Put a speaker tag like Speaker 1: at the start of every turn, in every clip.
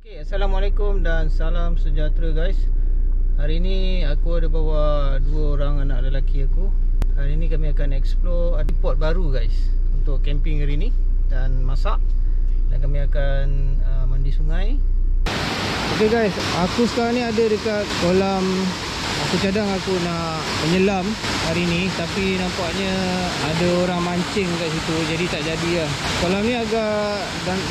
Speaker 1: Okay, Assalamualaikum dan salam sejahtera guys. Hari ini aku ada bawa dua orang anak lelaki aku. Hari ini kami akan explore spot baru guys untuk camping hari ini dan masak. Dan kami akan mandi sungai. Okay guys, aku sekarang ni ada dekat kolam. Aku cadang aku nak menyelam hari ni, tapi nampaknya ada orang mancing kat situ, jadi tak jadi lah. Kolam ni agak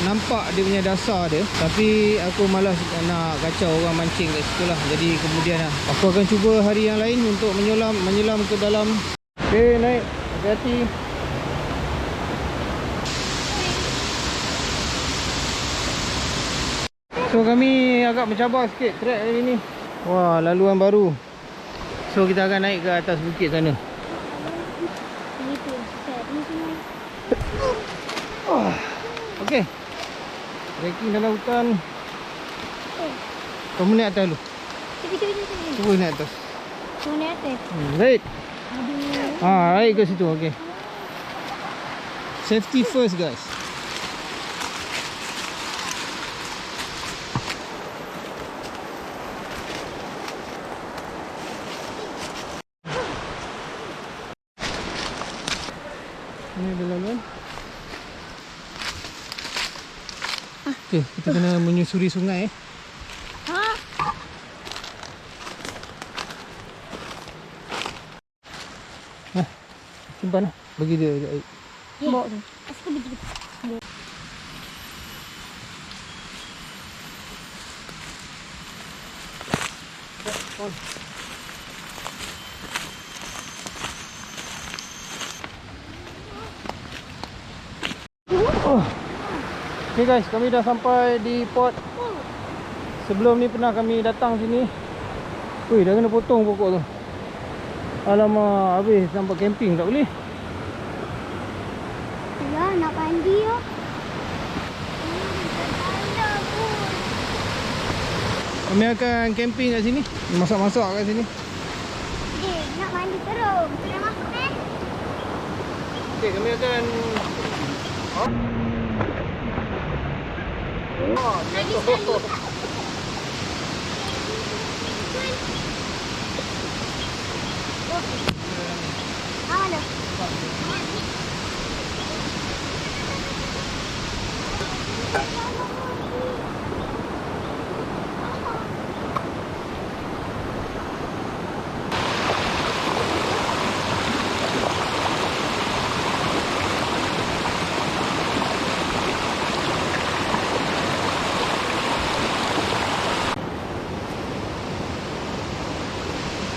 Speaker 1: nampak dia punya dasar dia, tapi aku malas nak kacau orang mancing kat situ lah. Jadi kemudian lah aku akan cuba hari yang lain untuk menyelam ke dalam. Okay, naik, hati-hati. So kami agak mencabar sikit trek hari ni. Wah, laluan baru. So kita akan naik ke atas bukit sana. Okay, trekking dalam hutan. Kamu naik atas dulu. Cuba naik atas. Right. Right ke situ. Okay. Safety first guys. Ini ada laluan. Okay, kita kena menyusuri sungai. Simpan lah. Bagi dia air.
Speaker 2: Bawa tu. Asyik begitu.
Speaker 1: Okay guys, kami dah sampai di port. Sebelum ni pernah kami datang sini. Wih, dah kena potong pokok tu. Alamak, habis nampak camping tak boleh.
Speaker 2: Ya, nak mandi ya.
Speaker 1: Kami akan camping kat sini. Masak-masak kat sini.
Speaker 2: Nak mandi terus. Sudah masuk
Speaker 1: Okay, kami akan
Speaker 2: Lagi sekali. Mana?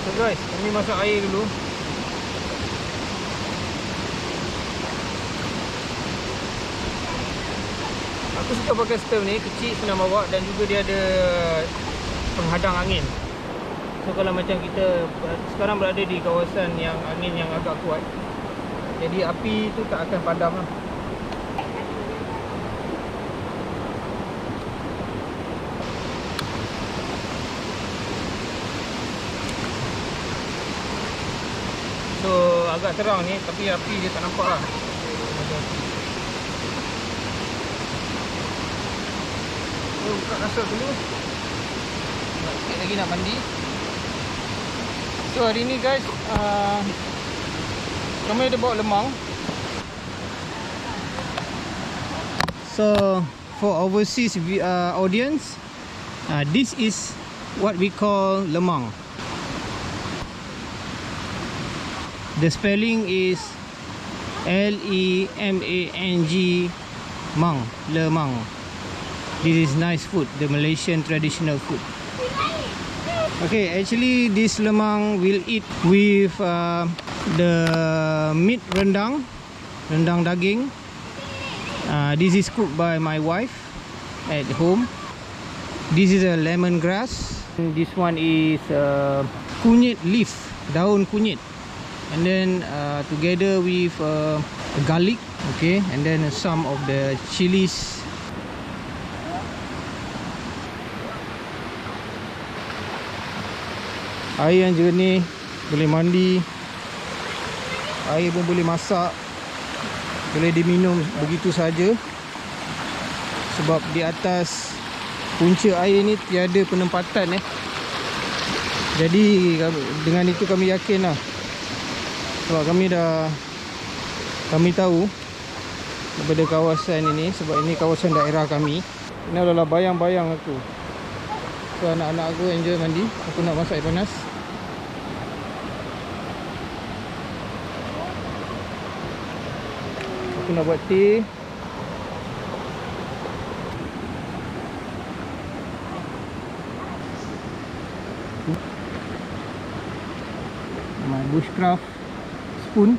Speaker 1: So guys, kami masak air dulu. Aku suka pakai stove ni, kecil, senang bawa dan juga dia ada penghadang angin. So kalau macam kita sekarang berada di kawasan yang angin yang agak kuat, jadi api tu tak akan padam lah. So agak terang ni, tapi api dia tak nampak lah. So buka kasut dulu. Sikit lagi nak mandi. So hari ni guys, kami ada bawa lemang. So for overseas audience, this is what we call lemang. The spelling is L-E-M-A-N-G, mang, lemang. This is nice food, the Malaysian traditional food. Okay, actually this lemang will eat with the meat rendang daging. This is cooked by my wife at home. This is a lemongrass. This one is kunyit leaf, daun kunyit. And then together with garlic, okay, and then some of the chilies. Air yang jernih, boleh mandi. Air pun boleh masak. Boleh diminum begitu saja. Sebab di atas punca air ni tiada penempatan Jadi dengan itu kami yakin lah, sebab kami tahu daripada kawasan ini, sebab ini kawasan daerah kami. Ini adalah bayang-bayang aku. So anak-anak aku enjoy mandi. Aku nak masak air panas. Aku nak buat teh. My bushcraft spoon.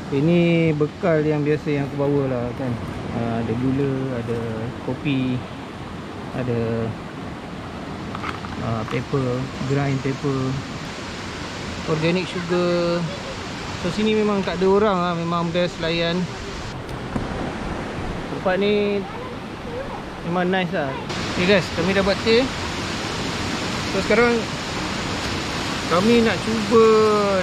Speaker 1: Ini bekal yang biasa yang aku bawa lah kan. Ada gula, ada kopi, ada pepper, grind pepper, organic sugar. So sini memang tak ada orang lah, memang best layan. Tempat ni memang nice lah. Okay guys, kami dah buat teh. So sekarang kami nak cuba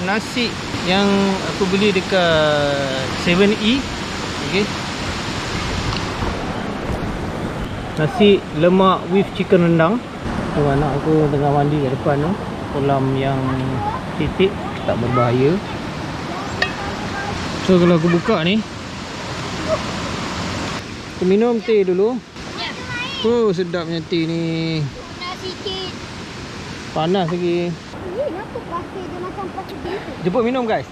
Speaker 1: nasi yang aku beli dekat 7E. Okay, nasi lemak with chicken rendang. Tu anak aku tengah mandi kat depan tu. Kolam yang titik, tak berbahaya. So kalau aku buka ni, aku minum teh dulu. Oh sedapnya teh ni.
Speaker 2: Panas sikit.
Speaker 1: Panas lagi.
Speaker 2: Kenapa pasir dia macam pasir gitu?
Speaker 1: Jemput minum guys.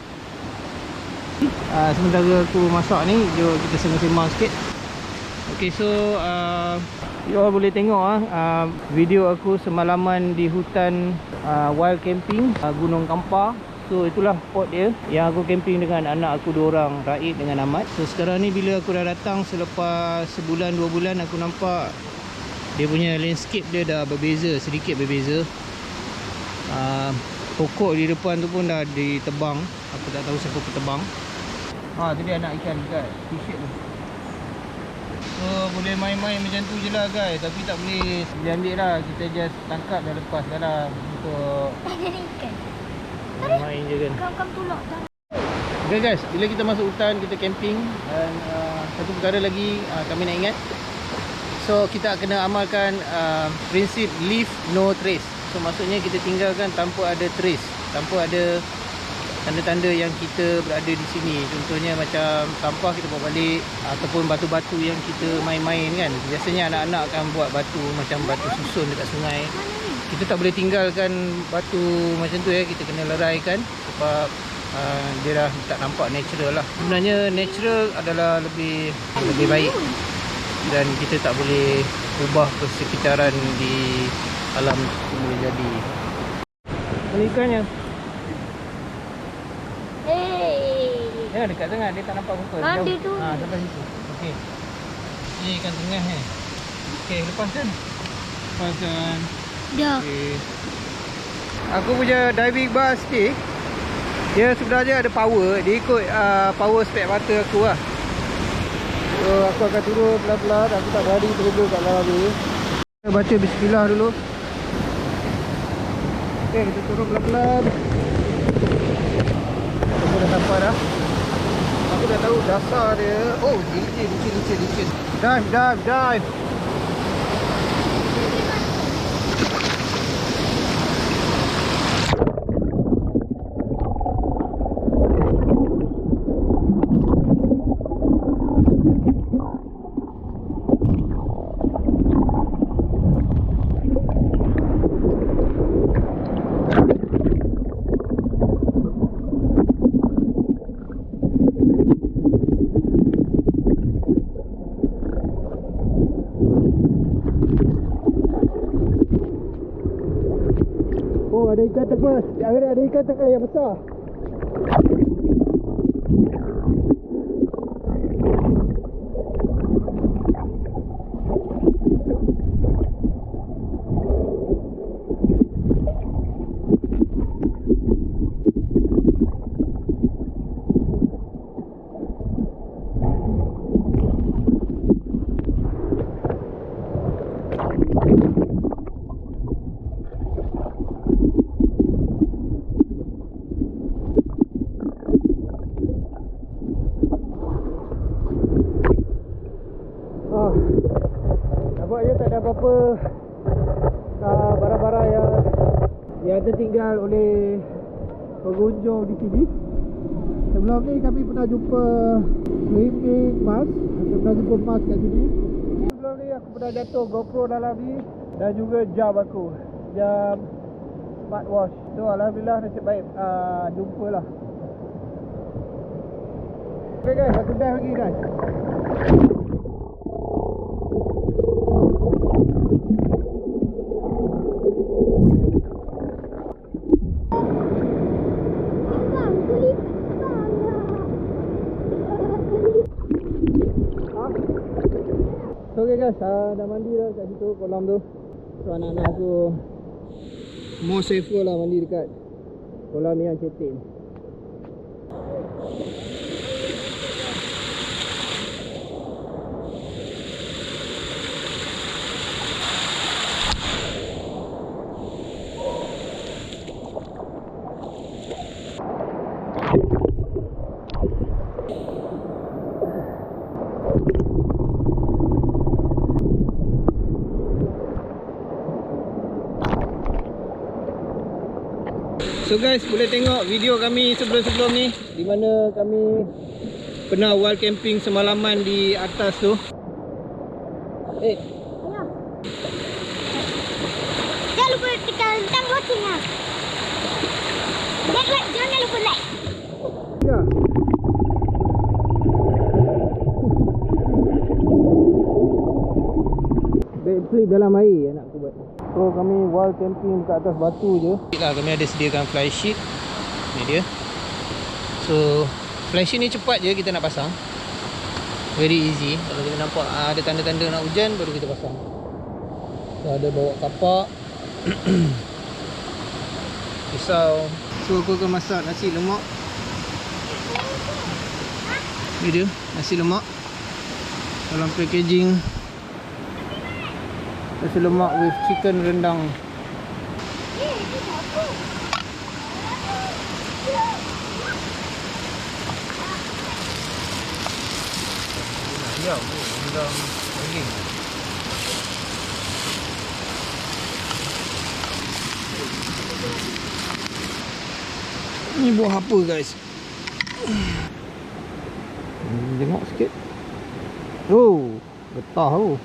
Speaker 1: Sementara aku masak ni, jom kita sembang-sembang sikit. Okay, so you all boleh tengok video aku semalaman di hutan wild camping Gunung Kampar. So itulah spot dia yang aku camping dengan anak aku 2 orang, Raid dengan Ahmad. So sekarang ni bila aku dah datang selepas sebulan 2 bulan, aku nampak dia punya landscape dia dah berbeza, sedikit berbeza. Pokok di depan tu pun dah ditebang. Aku tak tahu siapa petebang. Tu dia anak ikan dekat t-shirt tu. So boleh main-main macam tu je lah guys. Tapi tak boleh ambil lah. Kita just tangkap dah lepas dah lah. Untuk main je kan.
Speaker 2: Kam tolak dah.
Speaker 1: Okay guys, bila kita masuk hutan, kita camping. Dan satu perkara lagi kami nak ingat. So kita kena amalkan prinsip leave no trace. So maksudnya kita tinggalkan tanpa ada trace, tanpa ada tanda-tanda yang kita berada di sini. Contohnya macam sampah kita bawa balik, ataupun batu-batu yang kita main-main kan. Biasanya anak-anak akan buat batu macam batu susun dekat sungai. Kita tak boleh tinggalkan batu macam tu ya. Kita kena leraikan sebab dia dah tak nampak natural lah. Sebenarnya natural adalah lebih baik, dan kita tak boleh ubah persekitaran di alam boleh jadi. Ini ikannya. Ya dekat sangat, dia tak nampak apa-apa.
Speaker 2: Dia tu.
Speaker 1: Sampai situ. Okey. Ini ikan tengah Okey, lepaskan. Lepaskan.
Speaker 2: Dah.
Speaker 1: Okey. Aku punya diving bar stick, dia sebenarnya ada power. Dia ikut power spek mata aku lah. So aku akan turun pelan-pelan. Aku tak berani terus kat dalam ni. Kita baca bismillah dulu. Okey, kita turun pelan-pelan. Aku dah sampai dah. Aku dah tahu dasar dia. Oh, licin. Dive. Oh, ada ikan tebas. Ada ikan tengah yang besar. tertinggal oleh pengunjung di sini. Sebelum ni kami pernah jumpa swimming mask. Kita pernah jumpa mask kat sini. Sebelum ni aku pernah jatuh GoPro dalam ni. Dan juga jam aku, jam smartwatch. So alhamdulillah nasib baik jumpa lah. Okay guys, aku dive lagi guys. Okay guys, dah mandi dah kat situ kolam tu. So anak-anak aku more safer lah mandi dekat kolam ni yang cetek. So guys, boleh tengok video kami sebelum-sebelum ni, di mana kami pernah wild camping semalaman di atas tu.
Speaker 2: Ya. Jangan lupa tekan tang watching lah. Jangan lupa like.
Speaker 1: Ya. Backflip dalam air anak aku buat. So kami wild camping dekat atas batu je. Kami ada sediakan fly sheet. Ni dia. So fly sheet ni cepat je kita nak pasang. Very easy. Kalau kita nampak ada tanda-tanda nak hujan, baru kita pasang. So ada bawa kapak. Pisau. So aku akan masak nasi lemak. Ni dia nasi lemak dalam packaging. Nasi lemak with chicken rendang. Ya, rendang daging. Ni buah apa guys? Tengok sikit. Oh, getah tu.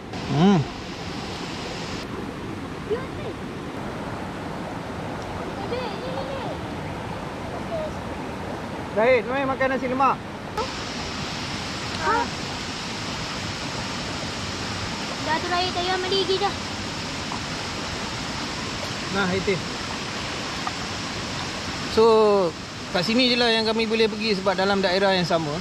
Speaker 1: Zahid, mari makan nasi lemak.
Speaker 2: Dah tu raya tayar mandi lagi dah.
Speaker 1: Nah, itu. So, kat sini je lah yang kami boleh pergi sebab dalam daerah yang sama.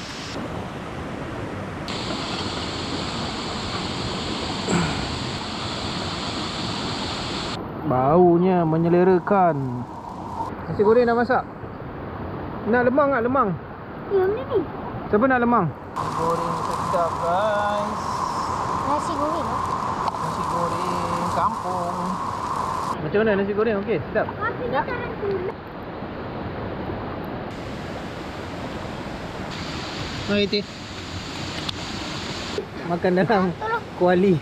Speaker 1: Baunya menyelerakan. Nasi goreng dah masak? Nak lemang tak lemang?
Speaker 2: Ya, mana ni?
Speaker 1: Siapa nak lemang? Nasi goreng sedap guys.
Speaker 2: Nasi goreng lah.
Speaker 1: Nasi goreng kampung. Macam mana nasi goreng? Okey, sedap?
Speaker 2: Tapi dia tak nanti.
Speaker 1: Mari Iti. Makan dalam kuali.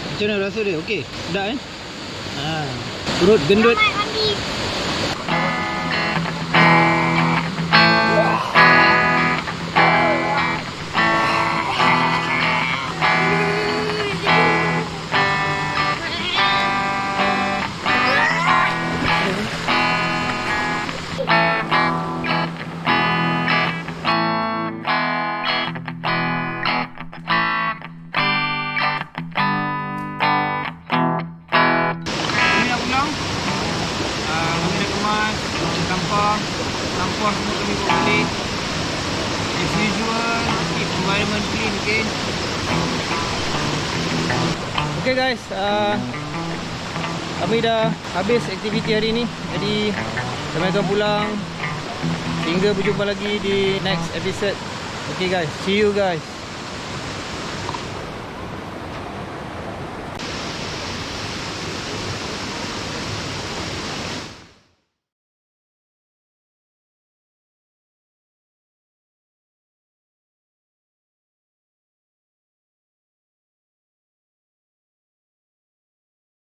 Speaker 1: Macam mana rasa dia? Okey? Sedap eh? Perut gendut.
Speaker 2: Selamat mandi.
Speaker 1: Sampah semua kami bawa balik. As usual, keep environment clean, okay? Okay guys, kami dah habis aktiviti hari ni. Jadi kami akan pulang. Hingga berjumpa lagi di next episode. Okay guys, see you guys.